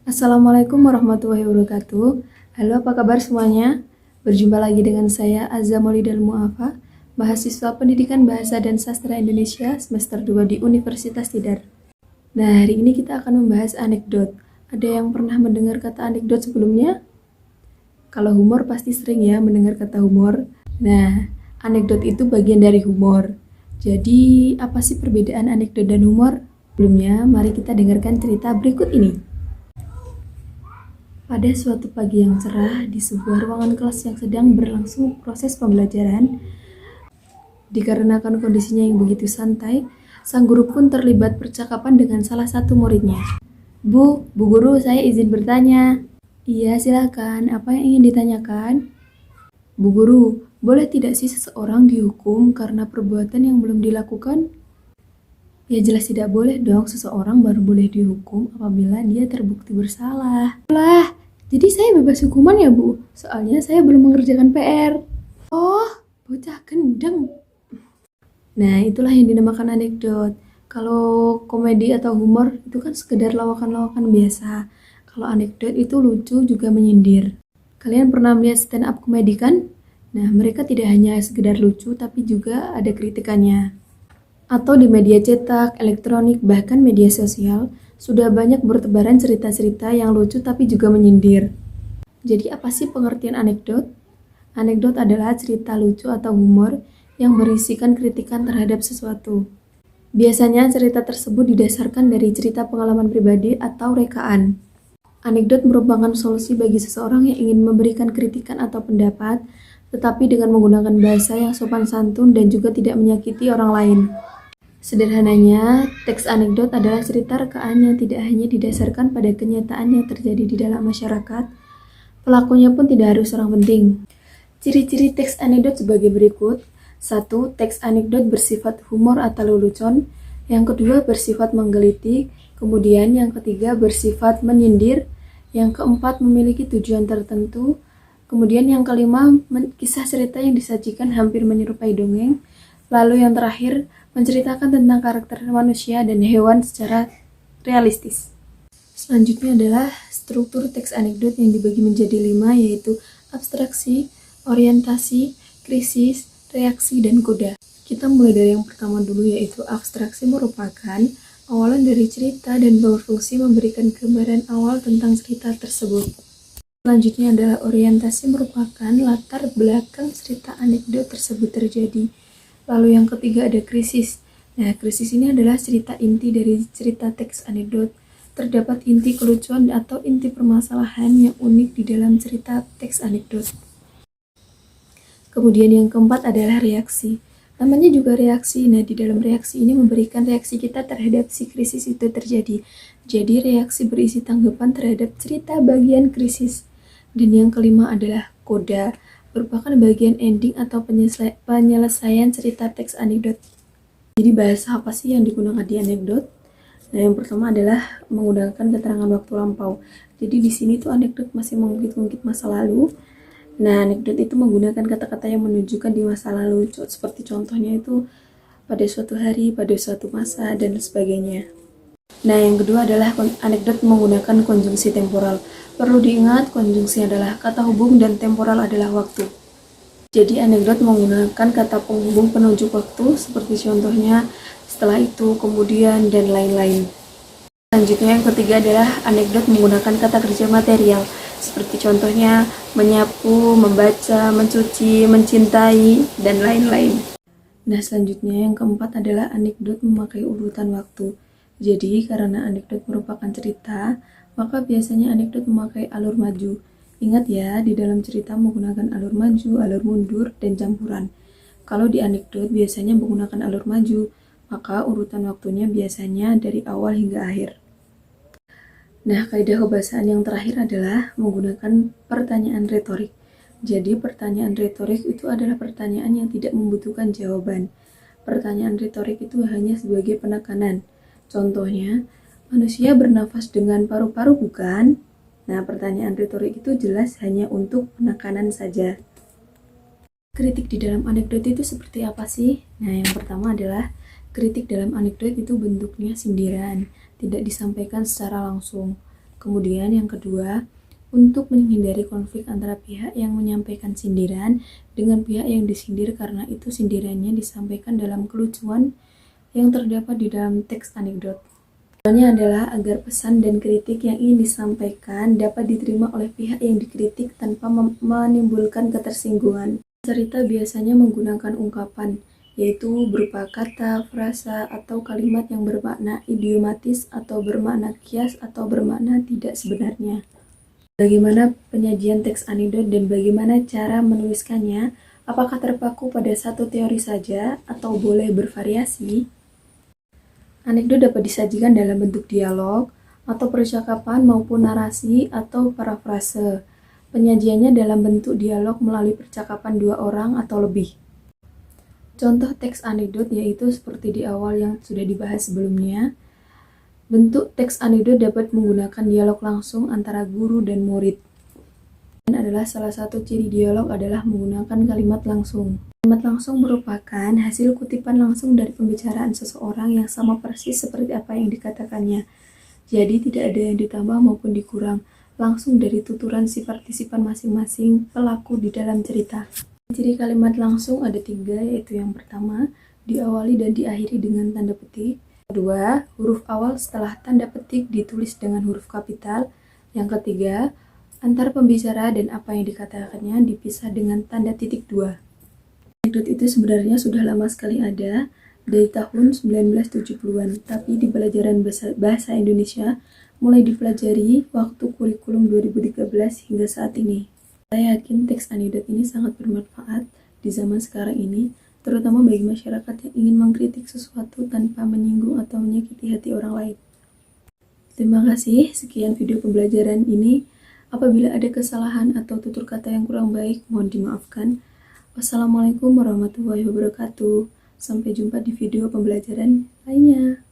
Assalamualaikum warahmatullahi wabarakatuh. Halo, apa kabar semuanya? Berjumpa lagi dengan saya Azza Maulidal Mu'afa, mahasiswa Pendidikan Bahasa dan Sastra Indonesia semester 2 di Universitas Tidar. Nah, hari ini kita akan membahas anekdot. Ada yang pernah mendengar kata anekdot sebelumnya? Kalau humor pasti sering ya mendengar kata humor. Nah, anekdot itu bagian dari humor. Jadi, apa sih perbedaan anekdot dan humor? Sebelumnya, mari kita dengarkan cerita berikut ini. Pada suatu pagi yang cerah, di sebuah ruangan kelas yang sedang berlangsung proses pembelajaran, dikarenakan kondisinya yang begitu santai, sang guru pun terlibat percakapan dengan salah satu muridnya. Bu Guru, saya izin bertanya. Iya, silakan. Apa yang ingin ditanyakan? Bu Guru, boleh tidak sih seseorang dihukum karena perbuatan yang belum dilakukan? Ya jelas tidak boleh dong, seseorang baru boleh dihukum apabila dia terbukti bersalah. Lah, jadi saya bebas hukuman ya Bu? Soalnya saya belum mengerjakan PR. Oh, bocah gendeng. Nah, itulah yang dinamakan anekdot. Kalau komedi atau humor itu kan sekedar lawakan-lawakan biasa. Kalau anekdot itu lucu juga menyindir. Kalian pernah melihat stand up komedi kan? Nah, mereka tidak hanya sekedar lucu tapi juga ada kritikannya. Atau di media cetak, elektronik, bahkan media sosial, sudah banyak bertebaran cerita-cerita yang lucu tapi juga menyindir. Jadi apa sih pengertian anekdot? Anekdot adalah cerita lucu atau humor yang berisikan kritikan terhadap sesuatu. Biasanya cerita tersebut didasarkan dari cerita pengalaman pribadi atau rekaan. Anekdot merupakan solusi bagi seseorang yang ingin memberikan kritikan atau pendapat, tetapi dengan menggunakan bahasa yang sopan santun dan juga tidak menyakiti orang lain. Sederhananya, teks anekdot adalah cerita rekaan yang tidak hanya didasarkan pada kenyataan yang terjadi di dalam masyarakat, pelakunya pun tidak harus orang penting. Ciri-ciri teks anekdot sebagai berikut. 1. Teks anekdot bersifat humor atau lelucon. Yang kedua, bersifat menggelitik. Kemudian yang ketiga, bersifat menyindir. Yang keempat, memiliki tujuan tertentu. Kemudian yang kelima, kisah cerita yang disajikan hampir menyerupai dongeng. Lalu yang terakhir, menceritakan tentang karakter manusia dan hewan secara realistis. Selanjutnya adalah struktur teks anekdot yang dibagi menjadi 5, yaitu abstraksi, orientasi, krisis, reaksi, dan koda. Kita mulai dari yang pertama dulu, yaitu abstraksi merupakan awalan dari cerita dan berfungsi memberikan gambaran awal tentang cerita tersebut. Selanjutnya adalah orientasi merupakan latar belakang cerita anekdot tersebut terjadi. Lalu yang ketiga ada krisis. Nah, krisis ini adalah cerita inti dari cerita teks anekdot. Terdapat inti kelucuan atau inti permasalahan yang unik di dalam cerita teks anekdot. Kemudian yang keempat adalah reaksi. Namanya juga reaksi. Nah, di dalam reaksi ini memberikan reaksi kita terhadap si krisis itu terjadi. Jadi reaksi berisi tanggapan terhadap cerita bagian krisis. Dan yang kelima adalah koda, merupakan bagian ending atau penyelesaian cerita teks anekdot. Jadi bahasa apa sih yang digunakan di anekdot? Nah, yang pertama adalah menggunakan keterangan waktu lampau. Jadi di sini tuh anekdot masih mengungkit-ungkit masa lalu. Nah, anekdot itu menggunakan kata-kata yang menunjukkan di masa lalu. Seperti contohnya itu pada suatu hari, pada suatu masa, dan sebagainya. Nah, yang kedua adalah anekdot menggunakan konjungsi temporal. Perlu diingat, konjungsi adalah kata hubung dan temporal adalah waktu. Jadi, anekdot menggunakan kata penghubung penunjuk waktu, seperti contohnya setelah itu, kemudian, dan lain-lain. Selanjutnya, yang ketiga adalah anekdot menggunakan kata kerja material, seperti contohnya menyapu, membaca, mencuci, mencintai, dan lain-lain. Nah, selanjutnya yang keempat adalah anekdot memakai urutan waktu. Jadi, karena anekdot merupakan cerita, maka biasanya anekdot memakai alur maju. Ingat ya, di dalam cerita menggunakan alur maju, alur mundur, dan campuran. Kalau di anekdot biasanya menggunakan alur maju, maka urutan waktunya biasanya dari awal hingga akhir. Nah, kaidah kebahasaan yang terakhir adalah menggunakan pertanyaan retorik. Jadi, pertanyaan retorik itu adalah pertanyaan yang tidak membutuhkan jawaban. Pertanyaan retorik itu hanya sebagai penekanan. Contohnya, manusia bernafas dengan paru-paru bukan? Nah, pertanyaan retorik itu jelas hanya untuk penekanan saja. Kritik di dalam anekdot itu seperti apa sih? Nah, yang pertama adalah kritik dalam anekdot itu bentuknya sindiran, tidak disampaikan secara langsung. Kemudian yang kedua, untuk menghindari konflik antara pihak yang menyampaikan sindiran dengan pihak yang disindir karena itu sindirannya disampaikan dalam kelucuan yang terdapat di dalam teks anekdot. Tujuannya adalah agar pesan dan kritik yang ingin disampaikan dapat diterima oleh pihak yang dikritik tanpa menimbulkan ketersinggungan. Cerita biasanya menggunakan ungkapan, yaitu berupa kata, frasa, atau kalimat yang bermakna idiomatis atau bermakna kias atau bermakna tidak sebenarnya. Bagaimana penyajian teks anekdot dan bagaimana cara menuliskannya? Apakah terpaku pada satu teori saja atau boleh bervariasi? Anekdot dapat disajikan dalam bentuk dialog atau percakapan maupun narasi atau parafrase. Penyajiannya dalam bentuk dialog melalui percakapan dua orang atau lebih. Contoh teks anekdot yaitu seperti di awal yang sudah dibahas sebelumnya. Bentuk teks anekdot dapat menggunakan dialog langsung antara guru dan murid. Dan adalah salah satu ciri dialog adalah menggunakan kalimat langsung. Kalimat langsung merupakan hasil kutipan langsung dari pembicaraan seseorang yang sama persis seperti apa yang dikatakannya. Jadi tidak ada yang ditambah maupun dikurang, langsung dari tuturan si partisipan masing-masing pelaku di dalam cerita. Ciri kalimat langsung ada 3, yaitu yang pertama, diawali dan diakhiri dengan tanda petik. Kedua, huruf awal setelah tanda petik ditulis dengan huruf kapital. Yang ketiga, antar pembicara dan apa yang dikatakannya dipisah dengan tanda titik 2. Anekdot itu sebenarnya sudah lama sekali ada, dari tahun 1970-an, tapi di pelajaran bahasa Indonesia mulai dipelajari waktu kurikulum 2013 hingga saat ini. Saya yakin teks anekdot ini sangat bermanfaat di zaman sekarang ini, terutama bagi masyarakat yang ingin mengkritik sesuatu tanpa menyinggung atau menyakiti hati orang lain. Terima kasih, sekian video pembelajaran ini. Apabila ada kesalahan atau tutur kata yang kurang baik, mohon dimaafkan. Wassalamualaikum warahmatullahi wabarakatuh. Sampai jumpa di video pembelajaran lainnya.